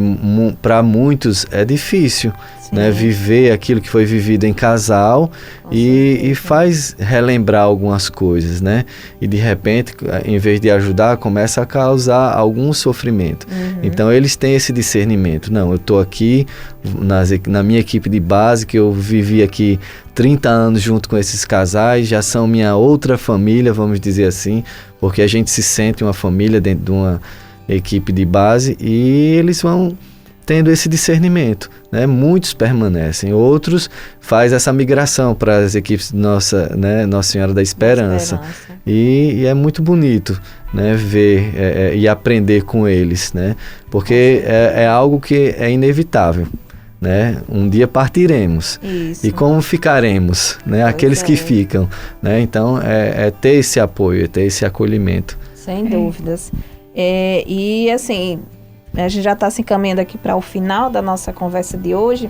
para muitos é difícil, né, viver aquilo que foi vivido em casal e faz relembrar algumas coisas, né? E de repente, em vez de ajudar, começa a causar algum sofrimento. Então eles têm esse discernimento. Não, eu estou aqui na minha equipe de base, que eu vivi aqui 30 anos junto com esses casais, já são minha outra família, vamos dizer assim, porque a gente se sente uma família dentro de uma equipe de base, e eles vão tendo esse discernimento, né? Muitos permanecem, outros fazem essa migração para as equipes Nossa Senhora da Esperança. E é muito bonito, né, ver e aprender com eles, né? Porque é algo que é inevitável, né? Um dia partiremos. Isso. E como ficaremos, né? Aqueles que ficam, né? Então ter esse apoio, ter esse acolhimento. Sem dúvidas. E assim, a gente já está se encaminhando aqui para o final da nossa conversa de hoje,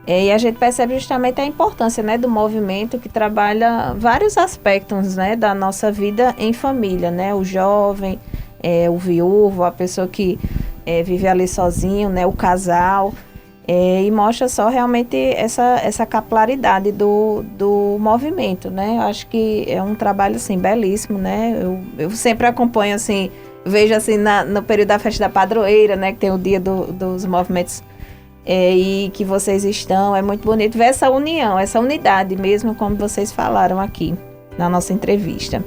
e a gente percebe justamente a importância, né, do movimento que trabalha vários aspectos, né, da nossa vida em família, né, o jovem, o viúvo, a pessoa que vive ali sozinho, né, o casal, e mostra só realmente essa capilaridade do movimento, né. Eu acho que é um trabalho assim belíssimo, né. Eu sempre acompanho assim, vejo assim no período da festa da padroeira, né, que tem o dia dos movimentos, e que vocês estão, é muito bonito ver essa união, essa unidade mesmo, como vocês falaram aqui na nossa entrevista.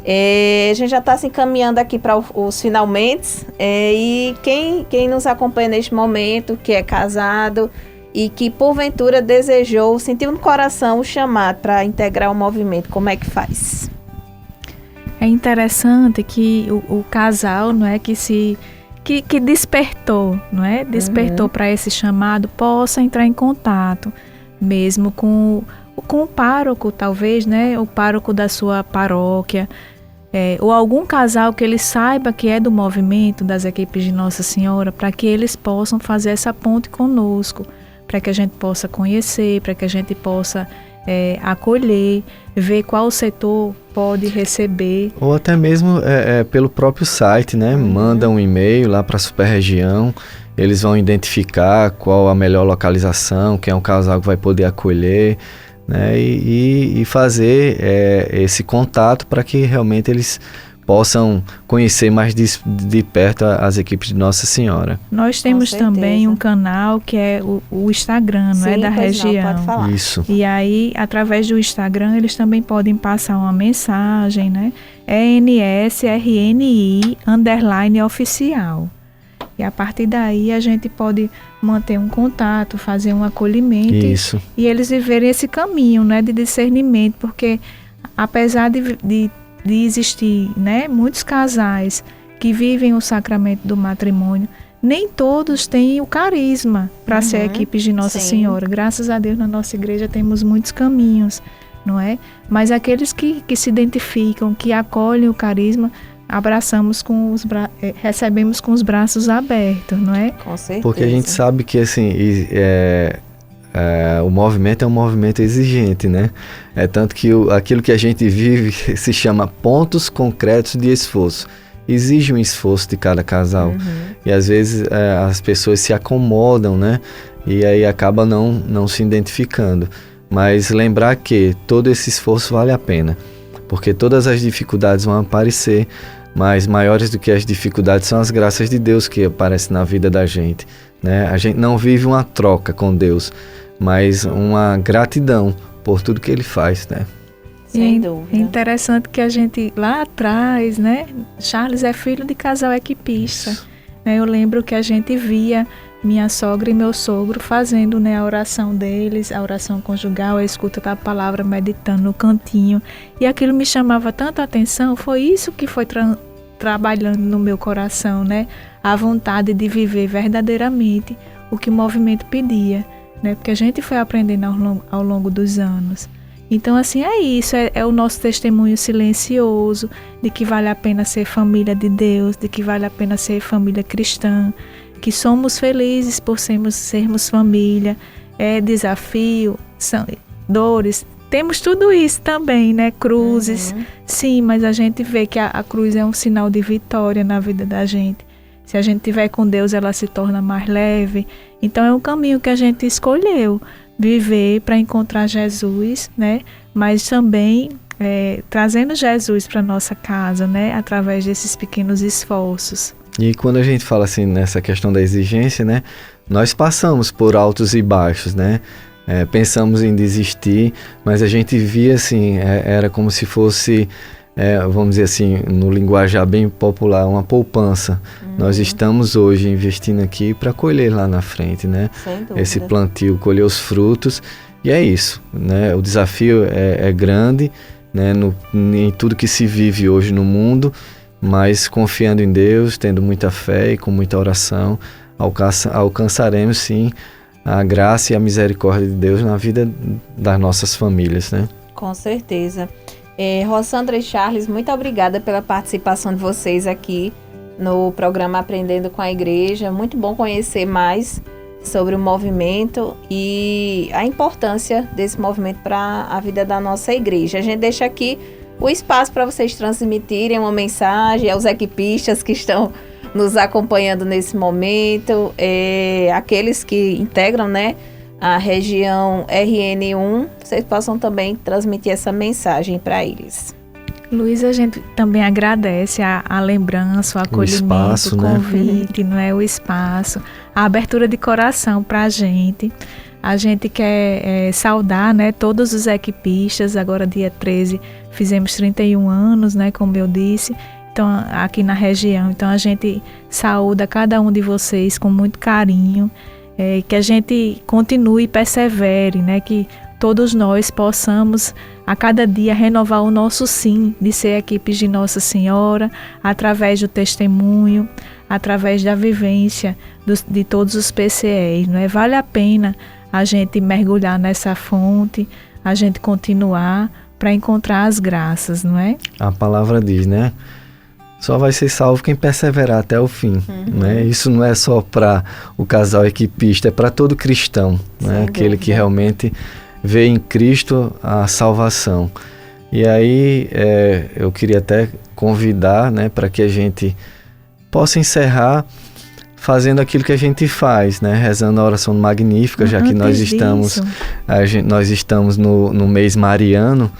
A gente já está se encaminhando aqui para os finalmente, e quem nos acompanha neste momento, que é casado e que porventura sentiu no coração o chamado para integrar o movimento, como é que faz? É interessante que o casal, não é, que despertou, não é? Despertou para esse chamado, possa entrar em contato mesmo com o pároco, talvez, né? O pároco da sua paróquia, ou algum casal que ele saiba que é do movimento das equipes de Nossa Senhora, para que eles possam fazer essa ponte conosco, para que a gente possa conhecer, para que a gente possa acolher, ver qual setor pode receber. Ou até mesmo pelo próprio site, né? Manda um e-mail lá para a Superregião, eles vão identificar qual a melhor localização, quem é um casal que vai poder acolher, né? E fazer esse contato para que realmente eles possam conhecer mais de perto as equipes de Nossa Senhora. Nós temos também um canal que é o Instagram, não é, da região. Não, pode falar. Isso. E aí, através do Instagram, eles também podem passar uma mensagem, né? nsrni_oficial. E a partir daí a gente pode manter um contato, fazer um acolhimento. Isso. E eles viverem esse caminho, né, de discernimento, porque apesar de existir, né, muitos casais que vivem o sacramento do matrimônio, nem todos têm o carisma para ser equipes de Nossa Senhora. Graças a Deus, na nossa igreja temos muitos caminhos, não é? Mas aqueles que se identificam, que acolhem o carisma, recebemos com os braços abertos, não é? Com certeza. Porque a gente sabe que assim, o movimento é um movimento exigente, né? Tanto que aquilo que a gente vive se chama pontos concretos de esforço. Exige um esforço de cada casal. E às vezes as pessoas se acomodam, né? E aí acaba não se identificando. Mas lembrar que todo esse esforço vale a pena. Porque todas as dificuldades vão aparecer, mas maiores do que as dificuldades são as graças de Deus que aparecem na vida da gente, né? A gente não vive uma troca com Deus, mas uma gratidão por tudo que Ele faz, né? Sem dúvida. É interessante que a gente, lá atrás, né? Charles é filho de casal equipista. Né? Eu lembro que a gente via minha sogra e meu sogro fazendo, né, a oração deles, a oração conjugal, a escuta da palavra, meditando no cantinho. E aquilo me chamava tanta atenção, foi isso que foi trabalhando no meu coração, né? A vontade de viver verdadeiramente o que o movimento pedia, né? Porque a gente foi aprendendo ao longo dos anos. Então, assim, é isso, é o nosso testemunho silencioso de que vale a pena ser família de Deus, de que vale a pena ser família cristã, que somos felizes por sermos família, desafio, dores, temos tudo isso também, né? Cruzes, sim, mas a gente vê que a cruz é um sinal de vitória na vida da gente. Se a gente estiver com Deus, ela se torna mais leve. Então é um caminho que a gente escolheu, viver para encontrar Jesus, né? Mas também trazendo Jesus para nossa casa, né? Através desses pequenos esforços. E quando a gente fala assim nessa questão da exigência, né? Nós passamos por altos e baixos, né? Pensamos em desistir, mas a gente via assim, era como se fosse, vamos dizer assim, no linguajar bem popular, uma poupança. Nós estamos hoje investindo aqui para colher lá na frente, né? Esse plantio, colher os frutos, e é isso, né? O desafio é grande, né? Em tudo que se vive hoje no mundo, mas confiando em Deus, tendo muita fé e com muita oração, alcançaremos sim a graça e a misericórdia de Deus na vida das nossas famílias, né? Com certeza. Rossandra e Charles, muito obrigada pela participação de vocês aqui no programa Aprendendo com a Igreja. Muito bom conhecer mais sobre o movimento e a importância desse movimento para a vida da nossa igreja. A gente deixa aqui o espaço para vocês transmitirem uma mensagem aos equipistas que estão nos acompanhando nesse momento, aqueles que integram, né, a região RN1, vocês possam também transmitir essa mensagem para eles. Luiz, a gente também agradece a lembrança, o acolhimento, espaço, o convite, né? Não é o espaço, a abertura de coração para a gente. A gente quer saudar, né, todos os equipistas. Agora, dia 13, fizemos 31 anos, né, como eu disse, então, aqui na região. Então, a gente saúda cada um de vocês com muito carinho, que a gente continue e persevere, né, que todos nós possamos a cada dia renovar o nosso sim de ser equipes de Nossa Senhora, através do testemunho, através da vivência de todos os PCEs, não é? Vale a pena a gente mergulhar nessa fonte, a gente continuar para encontrar as graças, não é? A palavra diz, né? Só vai ser salvo quem perseverar até o fim, né? Isso não é só para o casal equipista, é para todo cristão, né? Aquele que realmente vê em Cristo a salvação. E aí eu queria até convidar, né, para que a gente possa encerrar fazendo aquilo que a gente faz, né, rezando a oração magnífica, já que nós estamos no mês mariano,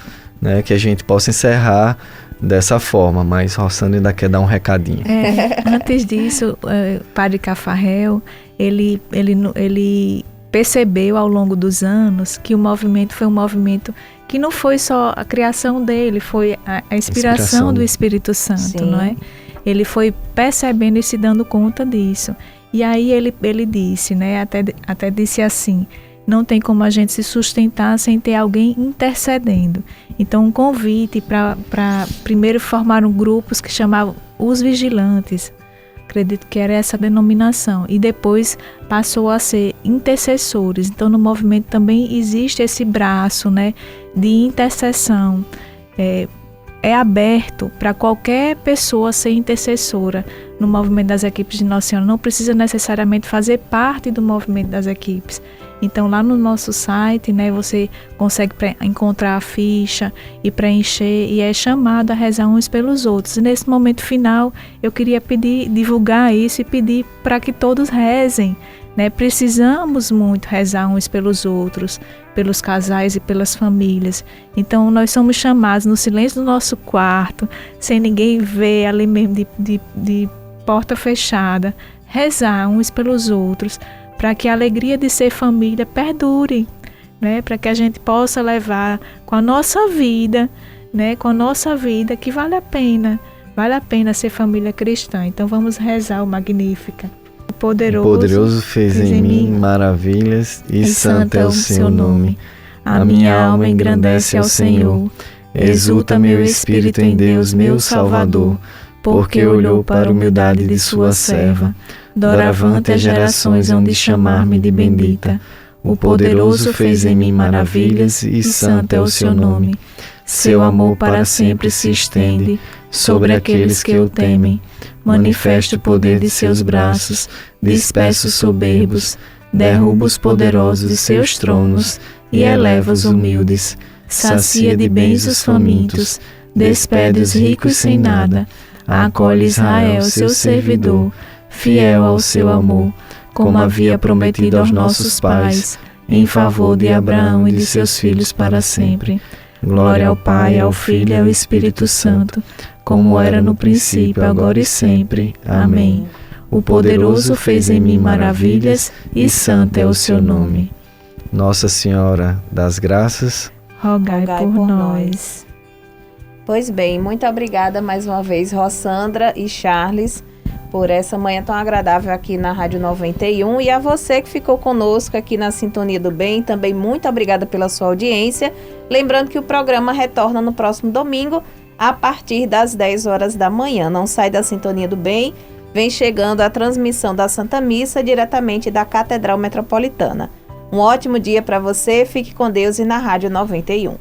né, que a gente possa encerrar dessa forma, mas Rossandra ainda quer dar um recadinho. Antes disso, o Padre Cafarel, ele percebeu ao longo dos anos que o movimento foi um movimento que não foi só a criação dele, foi a inspiração do Espírito Santo, Sim. não é? Ele foi percebendo e se dando conta disso. E aí ele disse, né, até disse assim, não tem como a gente se sustentar sem ter alguém intercedendo. Então, um convite para primeiro formaram grupos que chamavam os vigilantes. Acredito que era essa denominação. E depois passou a ser intercessores. Então, no movimento também existe esse braço, né, de intercessão. É aberto para qualquer pessoa ser intercessora no movimento das equipes de Nossa Senhora. Não precisa necessariamente fazer parte do movimento das equipes. Então, lá no nosso site, né, você consegue encontrar a ficha e preencher, e é chamado a rezar uns pelos outros. E nesse momento final, eu queria divulgar isso e pedir para que todos rezem, né? Precisamos muito rezar uns pelos outros, pelos casais e pelas famílias. Então, nós somos chamados no silêncio do nosso quarto, sem ninguém ver, ali mesmo de porta fechada, rezar uns pelos outros, para que a alegria de ser família perdure, né? Para que a gente possa levar com a nossa vida, né? Com a nossa vida, que vale a pena ser família cristã. Então vamos rezar o Magnífica. O poderoso fez em mim maravilhas, e santo é o seu nome. A minha alma engrandece ao Senhor, exulta meu espírito em Deus, meu Salvador, porque olhou para a humildade de sua serva. Doravante as gerações hão de chamar-me de bendita. O poderoso fez em mim maravilhas, e santo é o seu nome. Seu amor para sempre se estende sobre aqueles que o temem. Manifesta o poder de seus braços, dispersa os soberbos, derruba os poderosos de seus tronos e eleva os humildes. Sacia de bens os famintos, despede os ricos sem nada. Acolhe Israel, seu servidor, fiel ao seu amor, como havia prometido aos nossos pais, em favor de Abraão e de seus filhos para sempre. Glória ao Pai, ao Filho e ao Espírito Santo, como era no princípio, agora e sempre. Amém. O poderoso fez em mim maravilhas, e santo é o seu nome. Nossa Senhora das Graças, rogai por nós. Pois bem, muito obrigada mais uma vez, Rossandra e Charles, por essa manhã tão agradável aqui na Rádio 91, e a você que ficou conosco aqui na Sintonia do Bem, também muito obrigada pela sua audiência. Lembrando que o programa retorna no próximo domingo, a partir das 10 horas da manhã. Não sai da Sintonia do Bem, vem chegando a transmissão da Santa Missa diretamente da Catedral Metropolitana. Um ótimo dia para você, fique com Deus e na Rádio 91.